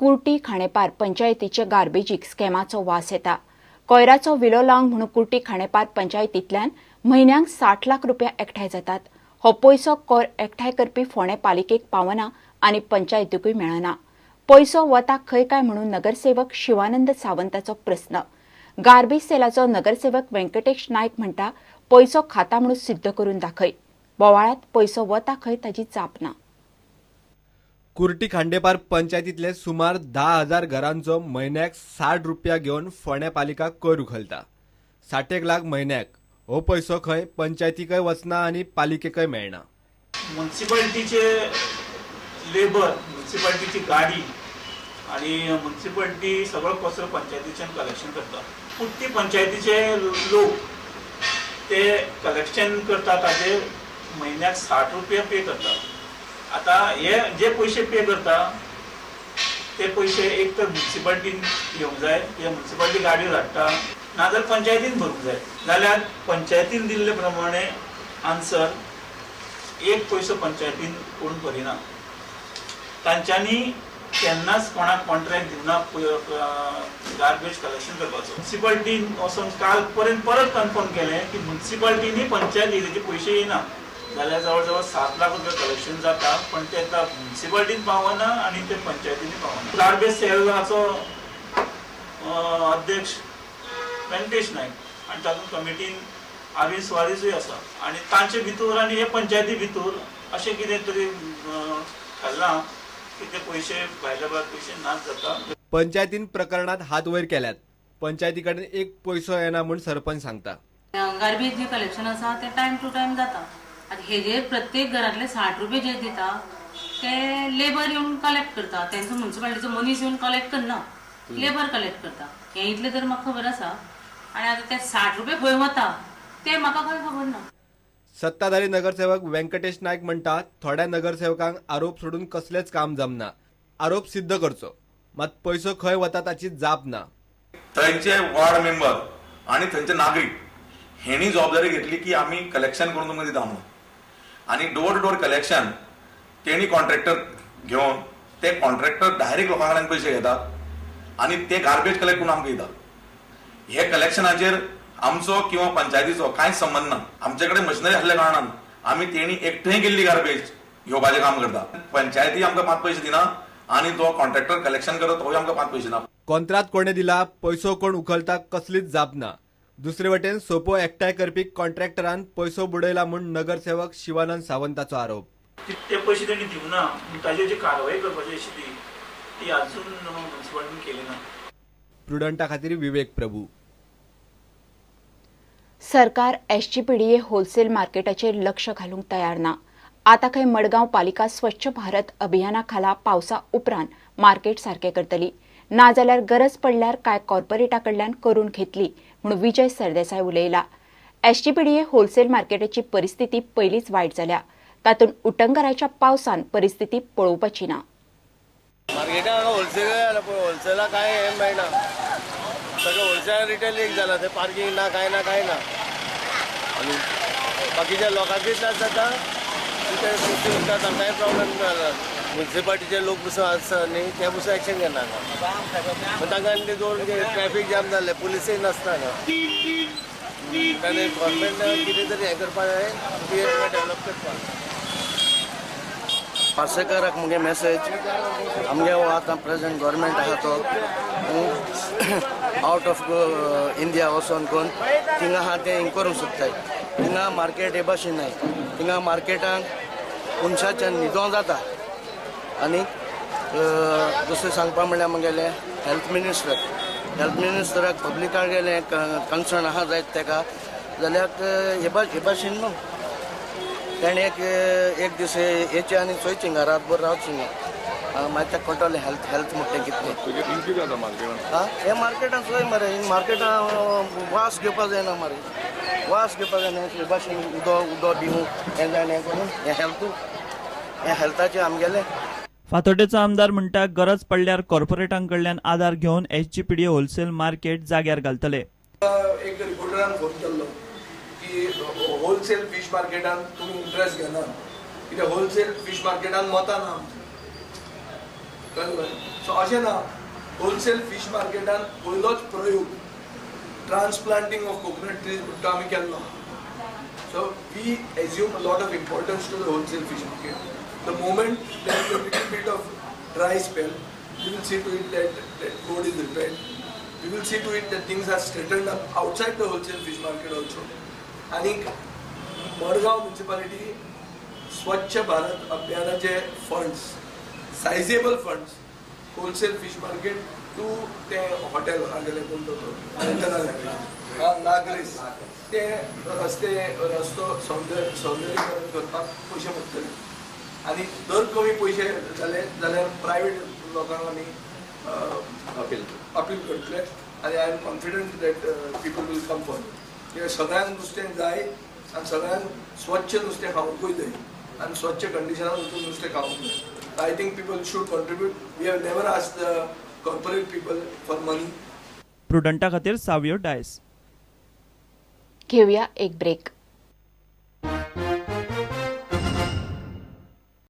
कुर्टी खाणेपार पंचायतीचे गार्बेजीक स्कॅमाचो वास येता। कोयराचो विलो लावंक म्हणून कुर्टी खाणेपार पंचायतींतल्यान म्हयन्याक 60 लाख रुपया एकठांय जातात। हो पयसो कोयर एकठांय करपी फोंडे पालिकेक पावना आनी पंचायतीकूय मेळना। पयसो वता खंय काय म्हणून नगरसेवक शिवानंद सावंताचो प्रस्न। गार्बेज सेलाचो नगरसेवक व्यंकटेश नायक म्हणटा पयसो खाता म्हणून सिद्ध करून दाखय। बोवाळात पयसो वता खंय ताची चाप ना। कुर्टी खांडेपार पंचायतींतले सुमार 10,000 घरांचो म्हयन्याक 60 रुपया घेवन फोंडे पालिका कर उखलता। 60 लाख म्हयन्याक हो पयसो खंय पंचायतीकय वचना आनी पालिकेकय मेळना। म्युनिसिपालिटीचे लेबर, म्युनिसिपालिटीची गाडी आणि म्युनिसिपालिटी सगळो कचरो पंचायतीच्यान कलेक्शन करता। पुट्टी पंचायतीचे लोक ते कलेक्शन करता ताजे म्हयन्याक 60 रुपया पे करता। आता हे जे पैसे पे करता ते पैसे एक तर म्युनिसिपालिटीन घेवंक जाय, या म्युनिसिपालिटी गाडयो धाडटा, नाजाल्यार पंचायतीन भरूंक जाय। जाल्यार पंचायतीन दिल्ले प्रमाणे आन्सर एक पयसो पंचायतीन कोण भरिना। तांच्यांनी केन्नाच कोणाक कॉन्ट्रॅक्ट दिवना गार्बेज कलेक्शन करपाचो। म्युनिसिपालिटीन वचून काल पर्यंत परत कन्फर्म केलें की म्युनिसिपालिटीनी पंचायतीचे पयशे येना, जाल्यार जवळ जवळ 7 लाख रुपया कलेक्शन जाता, पण ते म्युनिसिपालिटीन पावना आनी ते पंचायतीनी पावना। गार्बेज सेलाचो अध्यक्ष व्यंकटेश नायक आनी तातूंत कमिटीन अरविंद सुवारीसूय आसा आनी तांचे भितर आनी हे पंचायती भितर अशें कितें तरी घडलां की ते पयशे भायल्या भायर पयशे नाच जाता। पंचायतीन प्रकरणात हात वयर केल्यात। पंचायती कडेन एक पयसो येना म्हूण सरपंच सांगता। गार्बेज जे कलेक्शन आसा ते टायम टू टायम जाता। आता हे जे प्रत्येक घरातले 60 रुपये जे दिता ते लेबर येवन कलेक्ट करता। त्यांचो म्युनिसिपालिटीचो मनीस येवन कलेक्ट करना, लेबर कलेक्ट करता। हे इतले तर म्हाका खबर आसा। आणि आता ते 60 रुपये खंय वता ते म्हाका खंय खबर ना। सत्ताधारी नगरसेवक व्यंकटेश नायक म्हणटा थोड्या नगरसेवकांक आरोप सोडून कसलेच काम जमना। आरोप सिद्ध करचो, मात पयसो खंय वता ताची जाप ना। थंयचे वार्ड मेंबर आणि थंयचे नागरिक हेणी जबाबदारी घेतली की आम्ही कलेक्शन करून तुमकां दिता म्हणून, आणि डोर टू डोर कलेक्शन तेणी कॉन्ट्रॅक्टर घेवन ते कॉन्ट्रॅक्टर डायरेक्ट लोकां कडल्यान पयशे घेतात आणि ते गार्बेज कलेक्ट करून आमकां दितात। हे कलेक्शनाचेर आमचो किंवा पंचायतीचो कांयच संबंध ना। आमचे कडेन मशिनरी आसल्या कारणान आमी तेणी एकठांय केल्ली गार्बेज घेवपाचें काम करता। पंचायती आमकां 5 पयशे दिना आणि तो कॉन्ट्रॅक्टर कलेक्शन करता तोय आमकां 5 पयशे ना। कॉन्त्रात कोणे दिला, पयसो कोण उखलता कसलीच जाप ना। दुसरे वटेन सोपो एकठांय करपी कॉन्ट्रॅक्टरान पयसो बुडयला म्हूण नगरसेवक शिवानंद सावंताचो आरोप। ते पयशे तेणी दिवना, ताजेर जी कारवाई करपाची आशिल्ली ती अजून म्युनिसिपालिटीन केली ना। प्रुडंटा खातीर विवेक प्रभू। सरकार एसजीपीडीए होलसेल मार्केटाचेर लक्ष घालूंक तयार ना। आता खंय मडगांव पालिका स्वच्छ भारत अभियाना खाला पावसा उपरांत मार्केट सारके करतली, नाजाल्यार गरज पडल्यार काय कॉर्पोरेटा कडल्यान करून घेतली म्हणून विजय सरदेसाय उलयला। एसजीपीडीए होलसेल मार्केटाची परिस्थिती पयलींच वायट जाल्या, तातूंत उटंगराच्या पावसान परिस्थिती पळोवपाची ना। मार्केटान होलसेला काय हे मेळना, सगळं होलसेल रिटेल एक जाला, ते पार्किंग ना काय ना काय ना, आणि बाकीच्या लोकांचीच त्रास जाता, तांकांय प्रॉब्लेम जाला। म्युनिसिपालिटीचे लोक पसून आसा न्ही ते पसून एक्शन घेना, तांकां ते दोन ट्रॅफिक जाम जाल्ले, पुलिसूय नासता हांगा। ताणें गव्हर्मेंट कितें तरी हें करपा जाय, डेव्हलप करपाक। पार्सेकाराक मुगे मेसेज, आमगे हो आतां प्रेझेंट गव्हर्मेंट आहा तो आउट ऑफ इंडिया वचोन कोण थिंगा आहा ते हें करूंक सोदताय। थिंगा मार्केट हे भाशेन नाय, थिंगा मार्केटांक मनशाच्यान न्हिदों जाता। आनी दुसरें सांगपा म्हणल्यार म्हगेलें हेल्थ मिनिस्टराक पब्लिकाक गेलें कन्सर्न आहा जायत तेका, जाल्यार हे भाशेन न्हू, ताणें एक दीस येचें आनी चोयचें घरात बरें रावचें मागीर तेका कळटलें हेल्थ म्हणटा कितें। हे मार्केटान चोय मरे, मार्केटान वास घेवपा जायना मरे, वास घेवपा जायना। हे भाशेन उदो दिवं हें जायना, हें करून हें हेल्थाचें आमगेलें। फातोड्डेचो आमदार म्हणटा गरज पडल्यार कॉर्पोरेटांकडल्यान आदार घेवन एसजीपीडीए होलसेल मार्केट जाग्यार घालतले। एक रिपोर्टरान फोन केल्लो की होलसेल फिश मार्केटान तुमी इंट्रस्ट घेना, कित्याक होलसेल फिश मार्केटान मतां ना। कळ्ळें सो अशें ना होलसेल फीश मार्केटान पयलोच प्रयोग ट्रान्सप्लांटींग ऑफ कोकोनट ट्रीज म्हणटा आमी केल्लो so we assume a lot of importance to the wholesale fish market the moment there is a little bit of dry spell we will see to it that road is repaired. We will see to it that things are straightened up outside the wholesale fish market also. आणि Madgaon municipality Swachh Bharat अभियानाचे funds sizeable funds wholesale fish market to ते hotel आगेले कोण तो नागरीस ते रस्तो सौंदर्यीकरण करपाक पयशे पडटले आनी दर कमी पयशे जाले जाल्यार प्रायवेट लोकांक आमी अपील करतले आनी I am confident that people will come forward कित्याक सगळ्यांक नुस्तें जाय आनी सगळ्यांक स्वच्छ नुस्तें खावंकूय जाय आनी स्वच्छ कंडिशनान वचून नुस्तें खावंक जाय I think people should contribute we have never asked the corporate people for money. प्रुडंटा खातीर सावयो डायस. घेऊया एक ब्रेक.